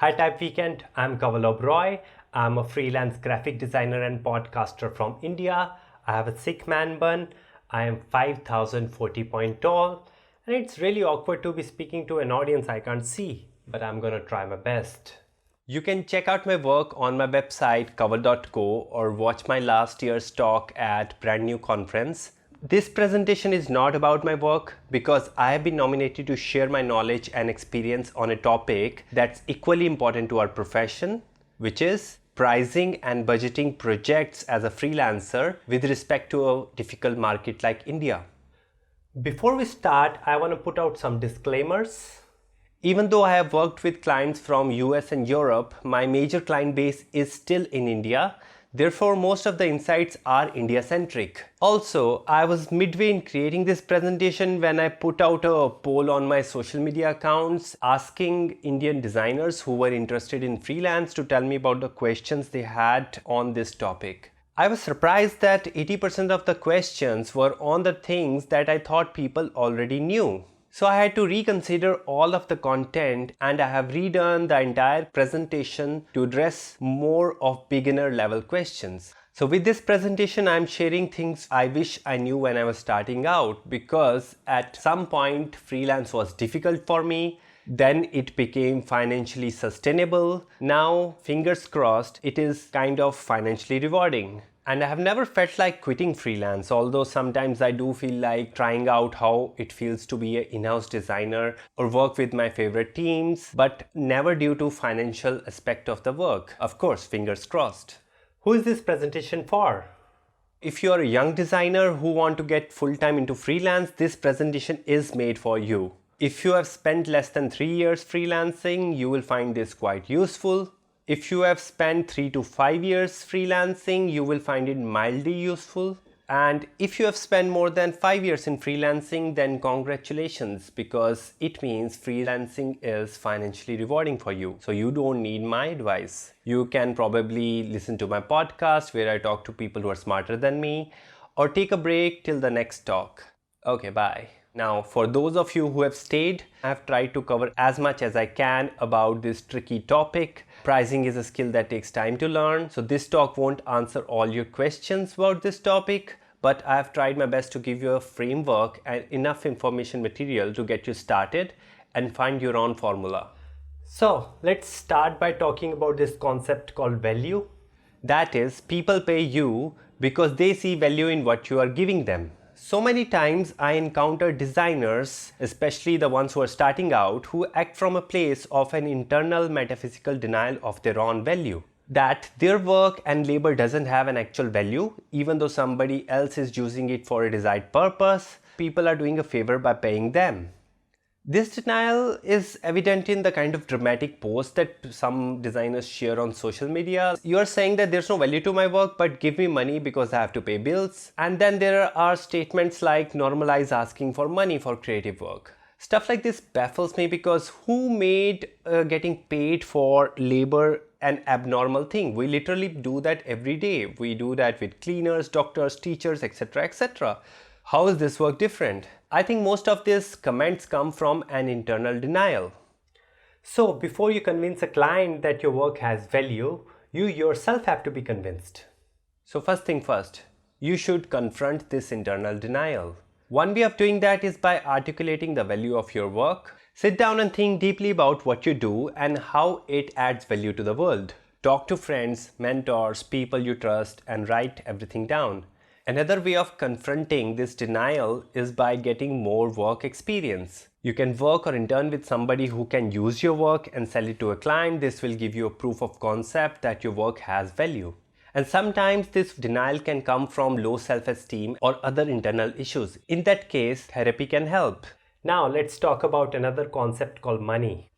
Hi Type Weekend, I'm Kawal Oberoi. I'm a freelance graphic designer and podcaster from India. I have a sick man bun. I am 5,040 point tall. And it's really awkward to be speaking to an audience I can't see, but I'm gonna try my best. You can check out my work on my website kawal.co or watch my last year's talk at Brand New Conference. This presentation is not about my work because I have been nominated to share my knowledge and experience on a topic that's equally important to our profession, which is pricing and budgeting projects as a freelancer with respect to a difficult market like India. Before we start, I want to put out some disclaimers. Even though I have worked with clients from US and Europe, my major client base is still in India. Therefore, most of the insights are India-centric. Also, I was midway in creating this presentation when I put out a poll on my social media accounts asking Indian designers who were interested in freelance to tell me about the questions they had on this topic. I was surprised that 80% of the questions were on the things that I thought people already knew. So I had to reconsider all of the content and I have redone the entire presentation to address more of beginner level questions. So with this presentation, I'm sharing things I wish I knew when I was starting out, because at some point freelance was difficult for me. Then it became financially sustainable. Now, fingers crossed, it is kind of financially rewarding. And I have never felt like quitting freelance, although sometimes I do feel like trying out how it feels to be an in-house designer or work with my favorite teams, but never due to financial aspect of the work. Of course, fingers crossed. Who is this presentation for? If you are a young designer who want to get full-time into freelance, this presentation is made for you. If you have spent less than 3 years freelancing, you will find this quite useful. If you have spent 3 to 5 years freelancing, you will find it mildly useful. And if you have spent more than 5 years in freelancing, then congratulations, because it means freelancing is financially rewarding for you. So you don't need my advice. You can probably listen to my podcast where I talk to people who are smarter than me, or take a break till the next talk. Okay, bye. Now, for those of you who have stayed, I have tried to cover as much as I can about this tricky topic. Pricing is a skill that takes time to learn, so this talk won't answer all your questions about this topic, but I have tried my best to give you a framework and enough information material to get you started and find your own formula. So, let's start by talking about this concept called value. That is, people pay you because they see value in what you are giving them. So many times I encounter designers, especially the ones who are starting out, who act from a place of an internal metaphysical denial of their own value. That their work and labor doesn't have an actual value, even though somebody else is using it for a desired purpose. People are doing a favor by paying them. This denial is evident in the kind of dramatic posts that some designers share on social media. You are saying that there's no value to my work, but give me money because I have to pay bills. And then there are statements like normalize asking for money for creative work. Stuff like this baffles me because who made getting paid for labor an abnormal thing? We literally do that every day. We do that with cleaners, doctors, teachers, etc., etc. How is this work different? I think most of these comments come from an internal denial. So before you convince a client that your work has value, you yourself have to be convinced. So first thing first, you should confront this internal denial. One way of doing that is by articulating the value of your work. Sit down and think deeply about what you do and how it adds value to the world. Talk to friends, mentors, people you trust, and write everything down. Another way of confronting this denial is by getting more work experience. You can work or intern with somebody who can use your work and sell it to a client. This will give you a proof of concept that your work has value. And sometimes this denial can come from low self-esteem or other internal issues. In that case, therapy can help. Now let's talk about another concept called money.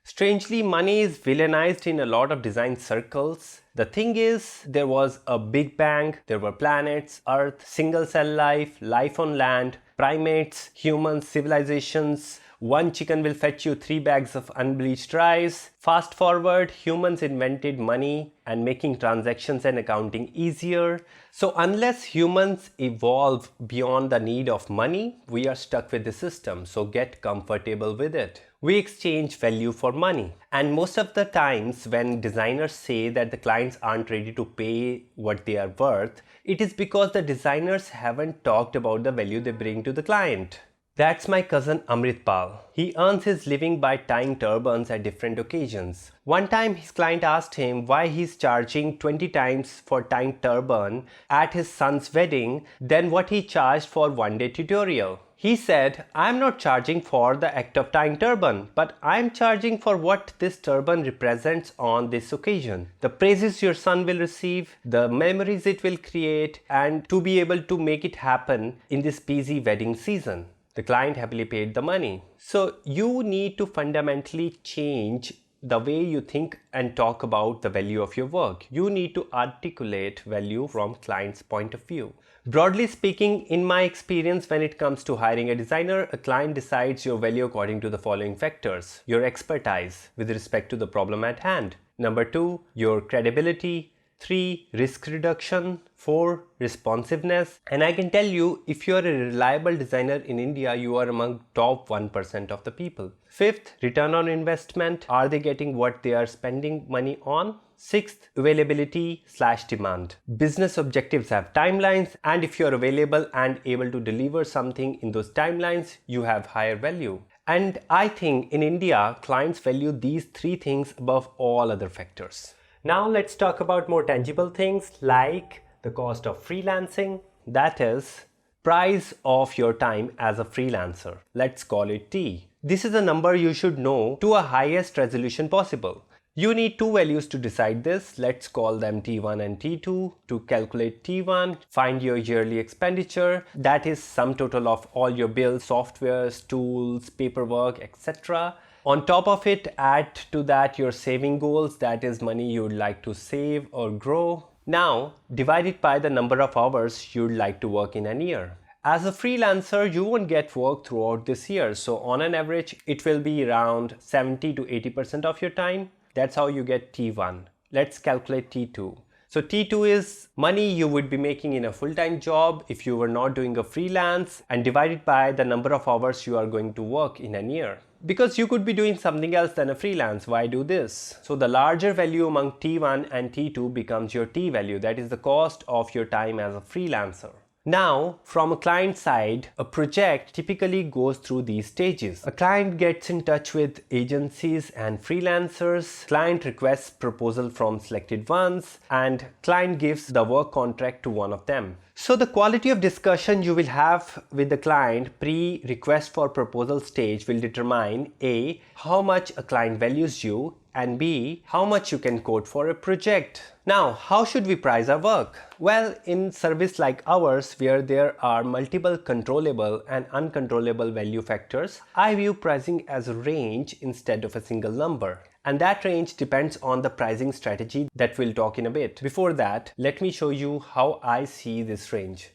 Strangely, money is villainized in a lot of design circles. The thing is, there was a Big Bang, there were planets, Earth, single cell life, life on land, primates, humans, civilizations. One chicken will fetch you 3 bags of unbleached rice. Fast forward, humans invented money and making transactions and accounting easier. So unless humans evolve beyond the need of money, we are stuck with the system. So get comfortable with it. We exchange value for money. And most of the times when designers say that the clients aren't ready to pay what they are worth, it is because the designers haven't talked about the value they bring to the client. That's my cousin Amritpal. He earns his living by tying turbans at different occasions. One time his client asked him why he's charging 20 times for tying turban at his son's wedding than what he charged for one-day tutorial. He said, I'm not charging for the act of tying turban, but I'm charging for what this turban represents on this occasion. The praises your son will receive, the memories it will create, and to be able to make it happen in this busy wedding season. The client happily paid the money. So you need to fundamentally change the way you think and talk about the value of your work. You need to articulate value from client's point of view. Broadly speaking, in my experience, when it comes to hiring a designer, a client decides your value according to the following factors. Your expertise with respect to the problem at hand. Number 2, your credibility. 3, risk reduction. 4, responsiveness. And I can tell you, if you are a reliable designer in India, you are among top 1% of the people. 5th, return on investment. Are they getting what they are spending money on? 6th, availability/demand. Business objectives have timelines, and if you are available and able to deliver something in those timelines, you have higher value. And I think in India, clients value these 3 things above all other factors. Now let's talk about more tangible things like the cost of freelancing, that is, price of your time as a freelancer. Let's call it T. This is a number you should know to a highest resolution possible. You need 2 values to decide this. Let's call them T1 and T2. To calculate T1, find your yearly expenditure. That is sum total of all your bills, softwares, tools, paperwork, etc. On top of it, add to that your saving goals, that is money you would like to save or grow. Now, divide it by the number of hours you'd like to work in a year. As a freelancer, you won't get work throughout this year. So on an average, it will be around 70 to 80% of your time. That's how you get T1. Let's calculate T2. So T2 is money you would be making in a full-time job if you were not doing a freelance, and divided by the number of hours you are going to work in a year. Because you could be doing something else than a freelance, why do this? So the larger value among T1 and T2 becomes your T value, that is the cost of your time as a freelancer. Now, from a client side, a project typically goes through these stages. A client gets in touch with agencies and freelancers, client requests proposal from selected ones, and client gives the work contract to one of them. So the quality of discussion you will have with the client pre-request for proposal stage will determine A, how much a client values you, and B, how much you can quote for a project. Now, how should we price our work? Well, in service like ours, where there are multiple controllable and uncontrollable value factors, I view pricing as a range instead of a single number. And that range depends on the pricing strategy that we'll talk in a bit. Before that, let me show you how I see this range.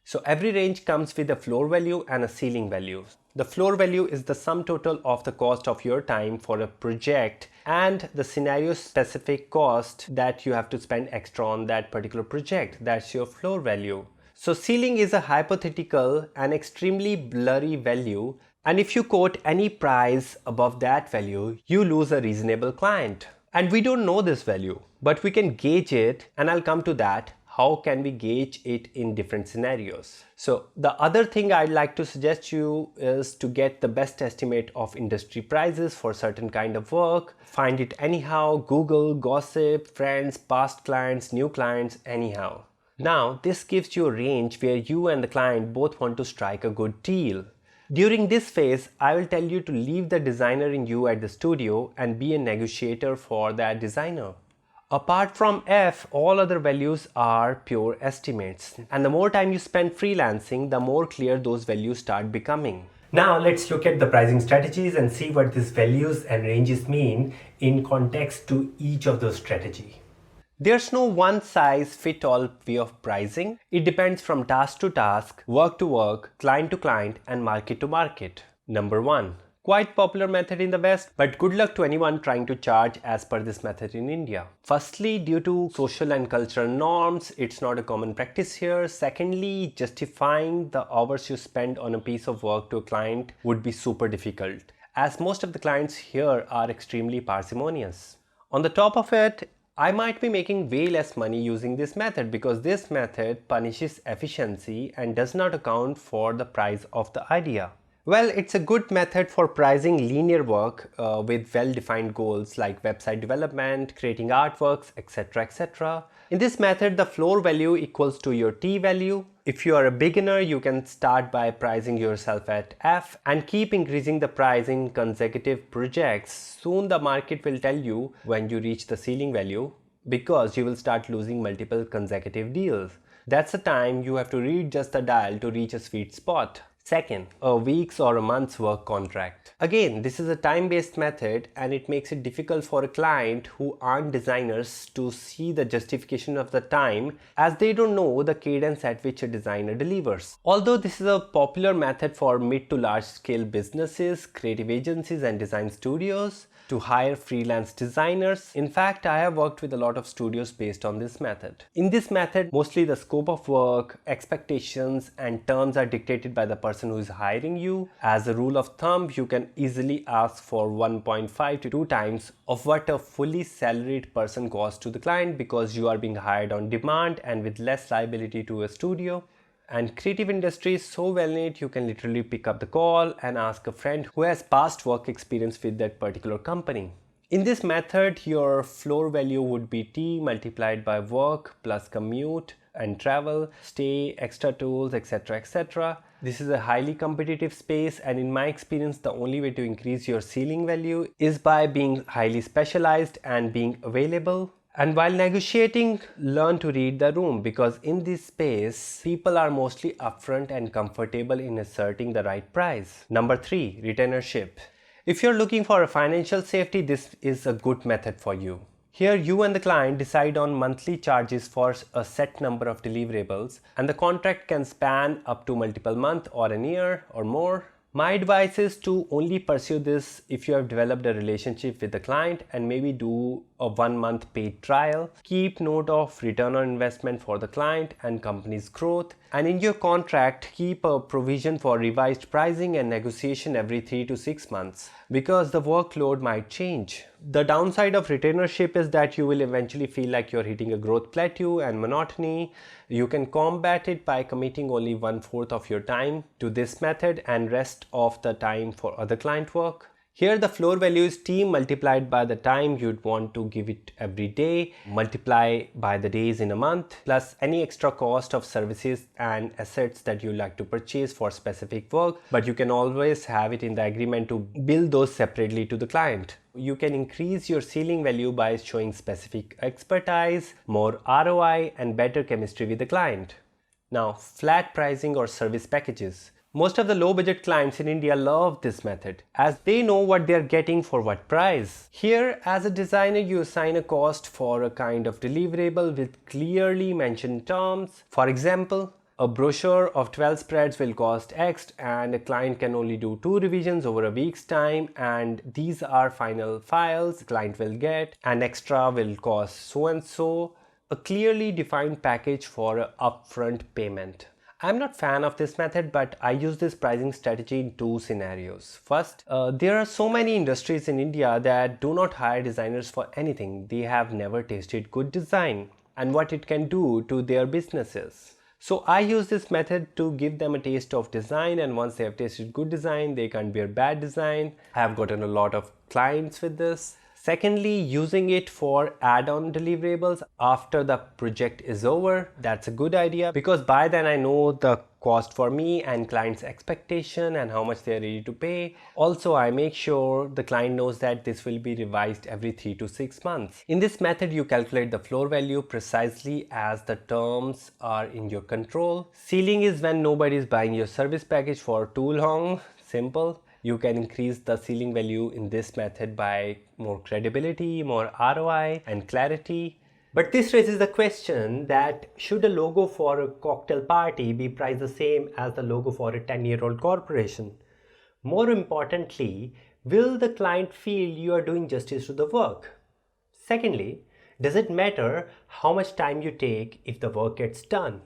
So every range comes with a floor value and a ceiling value. The floor value is the sum total of the cost of your time for a project and the scenario specific cost that you have to spend extra on that particular project. That's your floor value. So ceiling is a hypothetical and extremely blurry value, and if you quote any price above that value, you lose a reasonable client. And we don't know this value, but we can gauge it, and I'll come to that. How can we gauge it in different scenarios? So the other thing I'd like to suggest you is to get the best estimate of industry prices for certain kind of work. Find it anyhow, Google, gossip, friends, past clients, new clients, anyhow. Now this gives you a range where you and the client both want to strike a good deal. During this phase, I will tell you to leave the designer in you at the studio and be a negotiator for that designer. Apart from F, all other values are pure estimates. And the more time you spend freelancing, the more clear those values start becoming. Now let's look at the pricing strategies and see what these values and ranges mean in context to each of those strategies. There's no one size fit all way of pricing. It depends from task to task, work to work, client to client, and market to market. Number 1. Quite popular method in the West, but good luck to anyone trying to charge as per this method in India. Firstly, due to social and cultural norms, it's not a common practice here. Secondly, justifying the hours you spend on a piece of work to a client would be super difficult. as most of the clients here are extremely parsimonious. On the top of it, I might be making way less money using this method because this method punishes efficiency and does not account for the price of the idea. Well, it's a good method for pricing linear work with well-defined goals like website development, creating artworks, etc. etc. In this method, the floor value equals to your T value. If you are a beginner, you can start by pricing yourself at F and keep increasing the price in consecutive projects. Soon the market will tell you when you reach the ceiling value because you will start losing multiple consecutive deals. That's the time you have to readjust the dial to reach a sweet spot. Second, a week's or a month's work contract. Again, this is a time-based method and it makes it difficult for a client who aren't designers to see the justification of the time as they don't know the cadence at which a designer delivers. Although this is a popular method for mid to large scale businesses, creative agencies and design studios to hire freelance designers. In fact, I have worked with a lot of studios based on this method. In this method, mostly the scope of work, expectations and terms are dictated by the person who is hiring you. As a rule of thumb, you can easily ask for 1.5 to 2 times of what a fully salaried person costs to the client because you are being hired on demand and with less liability to a studio. And creative industry is so well knit, you can literally pick up the call and ask a friend who has past work experience with that particular company. In this method, your floor value would be T multiplied by work plus commute and travel, stay, extra tools, etc. etc. This is a highly competitive space and in my experience, the only way to increase your ceiling value is by being highly specialized and being available. And while negotiating, learn to read the room because in this space, people are mostly upfront and comfortable in asserting the right price. Number 3, retainership. If you're looking for a financial safety, this is a good method for you. Here, you and the client decide on monthly charges for a set number of deliverables, and the contract can span up to multiple months or a year or more. My advice is to only pursue this if you have developed a relationship with the client and maybe do a 1-month paid trial. Keep note of return on investment for the client and company's growth. And in your contract, keep a provision for revised pricing and negotiation every 3 to 6 months because the workload might change. The downside of retainership is that you will eventually feel like you're hitting a growth plateau and monotony. You can combat it by committing only 1/4 of your time to this method and rest of the time for other client work. Here the floor value is T multiplied by the time you'd want to give it every day, multiply by the days in a month, plus any extra cost of services and assets that you like to purchase for specific work, but you can always have it in the agreement to bill those separately to the client. You can increase your ceiling value by showing specific expertise, more ROI, and better chemistry with the client. Now, flat pricing or service packages. Most of the low budget clients in India love this method as they know what they are getting for what price. Here, as a designer, you assign a cost for a kind of deliverable with clearly mentioned terms. For example, a brochure of 12 spreads will cost X and a client can only do 2 revisions over a week's time, and these are final files the client will get, and extra will cost so and so. A clearly defined package for an upfront payment. I'm not a fan of this method, but I use this pricing strategy in 2 scenarios. First, there are so many industries in India that do not hire designers for anything. They have never tasted good design and what it can do to their businesses. So I use this method to give them a taste of design, and once they have tasted good design, they can't bear bad design. I have gotten a lot of clients with this. Secondly, using it for add-on deliverables after the project is over. That's a good idea because by then I know the cost for me and client's expectation and how much they are ready to pay. Also, I make sure the client knows that this will be revised every 3 to 6 months. In this method, you calculate the floor value precisely as the terms are in your control. Ceiling is when nobody is buying your service package for too long. Simple. You can increase the ceiling value in this method by more credibility, more ROI, and clarity. But this raises the question that should a logo for a cocktail party be priced the same as the logo for a 10-year-old corporation? More importantly, will the client feel you are doing justice to the work? Secondly, does it matter how much time you take if the work gets done?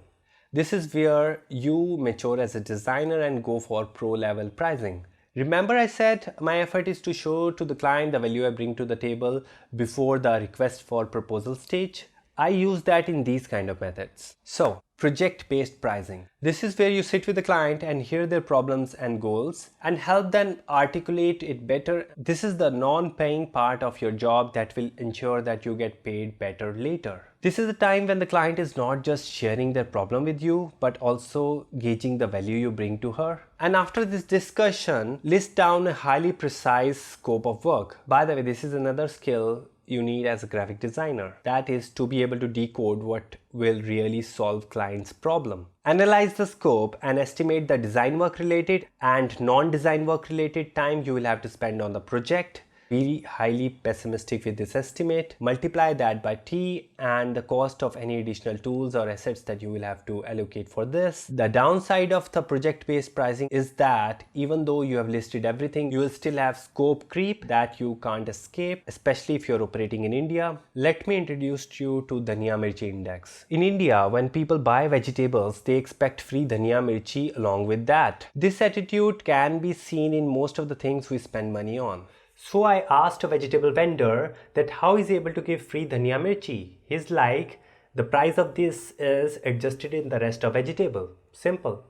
This is where you mature as a designer and go for pro-level pricing. Remember I said my effort is to show to the client the value I bring to the table before the request for proposal stage. I use that in these kind of methods. So, project-based pricing. This is where you sit with the client and hear their problems and goals and help them articulate it better. This is the non-paying part of your job that will ensure that you get paid better later. This is the time when the client is not just sharing their problem with you, but also gauging the value you bring to her. And after this discussion, list down a highly precise scope of work. By the way, this is another skill you need as a graphic designer. That is to be able to decode what will really solve client's problem. Analyze the scope and estimate the design work related and non-design work related time you will have to spend on the project. Be highly pessimistic with this estimate. Multiply that by T and the cost of any additional tools or assets that you will have to allocate for this. The downside of the project-based pricing is that even though you have listed everything, you will still have scope creep that you can't escape, especially if you're operating in India. Let me introduce you to Dhania Mirchi Index. In India, when people buy vegetables, they expect free Dhania Mirchi along with that. This attitude can be seen in most of the things we spend money on. So I asked a vegetable vendor that how is he able to give free dhania mirchi. He's like, the price of this is adjusted in the rest of vegetable. Simple.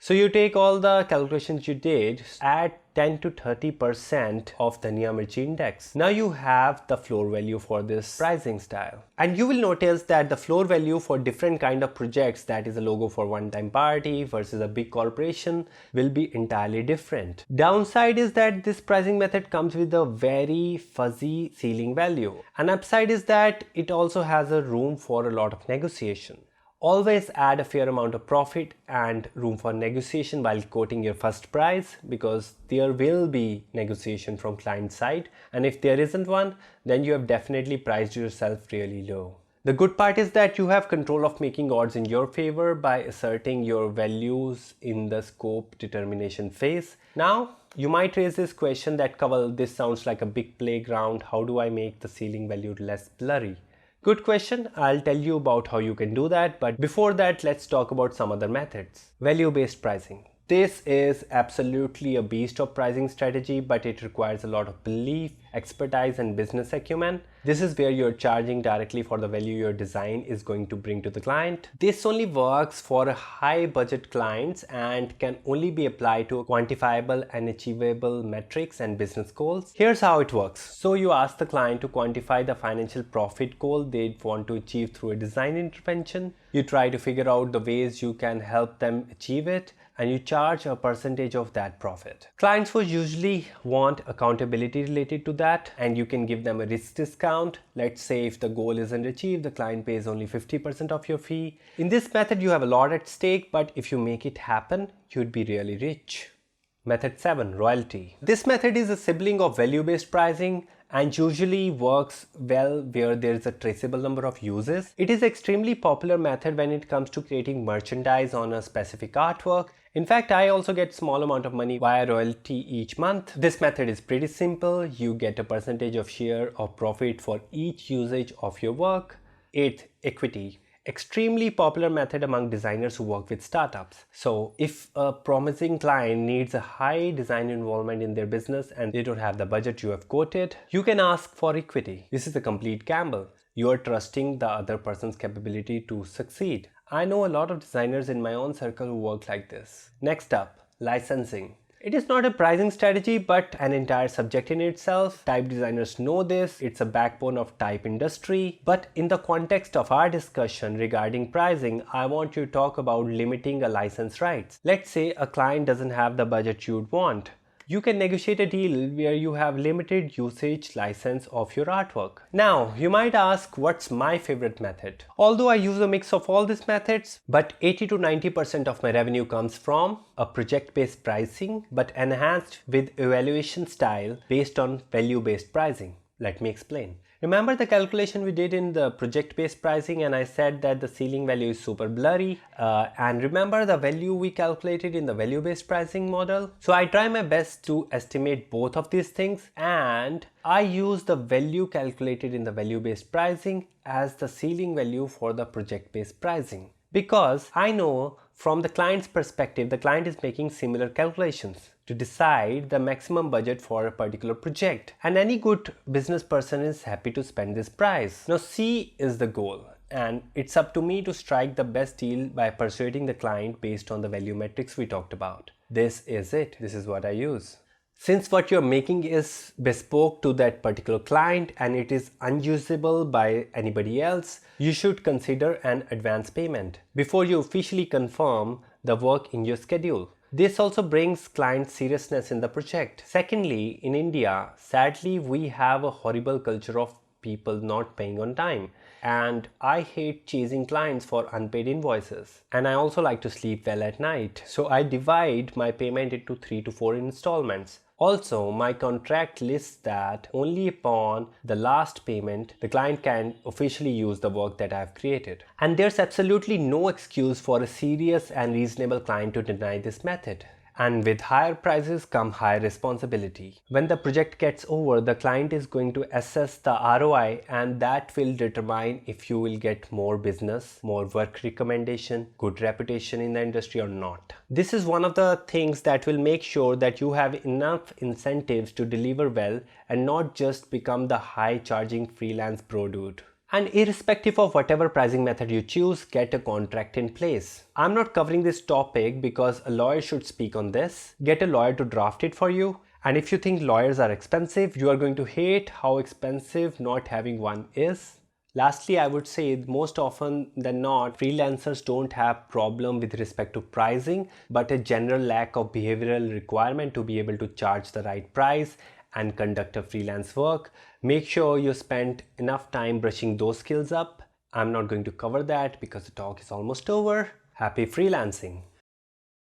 So you take all the calculations you did, add 10 to 30% of the Dhania Mirchi index. Now you have the floor value for this pricing style. And you will notice that the floor value for different kind of projects, that is a logo for one-time party versus a big corporation, will be entirely different. Downside is that this pricing method comes with a very fuzzy ceiling value. An upside is that it also has a room for a lot of negotiation. Always add a fair amount of profit and room for negotiation while quoting your first price, because there will be negotiation from client side, and if there isn't one, then you have definitely priced yourself really low. The good part is that you have control of making odds in your favor by asserting your values in the scope determination phase. Now, you might raise this question that, Kawal, this sounds like a big playground. How do I make the ceiling value less blurry? Good question. I'll tell you about how you can do that, but before that, let's talk about some other methods. Value-based pricing. This is absolutely a beast of pricing strategy, but it requires a lot of belief, expertise, and business acumen. This is where you're charging directly for the value your design is going to bring to the client. This only works for high budget clients and can only be applied to quantifiable and achievable metrics and business goals. Here's how it works. So you ask the client to quantify the financial profit goal they want to achieve through a design intervention. You try to figure out the ways you can help them achieve it, and you charge a percentage of that profit. Clients will usually want accountability related to that, and you can give them a risk discount. Let's say if the goal isn't achieved, the client pays only 50% of your fee. In this method, you have a lot at stake, but if you make it happen, you'd be really rich. Method 7, royalty. This method is a sibling of value-based pricing and usually works well where there is a traceable number of uses. It is an extremely popular method when it comes to creating merchandise on a specific artwork. In fact, I also get small amount of money via royalty each month. This method is pretty simple. You get a percentage of share of profit for each usage of your work. 8th, equity. Extremely popular method among designers who work with startups. So if a promising client needs a high design involvement in their business and they don't have the budget you have quoted, you can ask for equity. This is a complete gamble. You are trusting the other person's capability to succeed. I know a lot of designers in my own circle who work like this. Next up, licensing. It is not a pricing strategy, but an entire subject in itself. Type designers know this. It's a backbone of type industry. But in the context of our discussion regarding pricing, I want you to talk about limiting a license rights. Let's say a client doesn't have the budget you'd want. You can negotiate a deal where you have limited usage license of your artwork. Now, you might ask, what's my favorite method? Although I use a mix of all these methods, but 80 to 90% of my revenue comes from a project-based pricing, but enhanced with evaluation style based on value-based pricing. Let me explain. Remember the calculation we did in the project-based pricing, and I said that the ceiling value is super blurry, and remember the value we calculated in the value-based pricing model? So I try my best to estimate both of these things, and I use the value calculated in the value-based pricing as the ceiling value for the project-based pricing. Because I know from the client's perspective, the client is making similar calculations to decide the maximum budget for a particular project. And any good business person is happy to spend this price. Now C is the goal. And it's up to me to strike the best deal by persuading the client based on the value metrics we talked about. This is it. This is what I use. Since what you're making is bespoke to that particular client and it is unusable by anybody else, you should consider an advance payment before you officially confirm the work in your schedule. This also brings client seriousness in the project. Secondly, in India, sadly, we have a horrible culture of people not paying on time. And I hate chasing clients for unpaid invoices. And I also like to sleep well at night. So I divide my payment into 3 to 4 installments. Also, my contract lists that only upon the last payment, the client can officially use the work that I've created. And there's absolutely no excuse for a serious and reasonable client to deny this method. And with higher prices come higher responsibility. When the project gets over, the client is going to assess the ROI, and that will determine if you will get more business, more work recommendation, good reputation in the industry or not. This is one of the things that will make sure that you have enough incentives to deliver well and not just become the high charging freelance bro dude. And irrespective of whatever pricing method you choose, get a contract in place. I'm not covering this topic because a lawyer should speak on this. Get a lawyer to draft it for you. And if you think lawyers are expensive, you are going to hate how expensive not having one is. Lastly, I would say most often than not, freelancers don't have problem with respect to pricing, but a general lack of behavioral requirement to be able to charge the right price and conduct a freelance work. Make sure you spend enough time brushing those skills up. I'm not going to cover that because the talk is almost over. Happy freelancing!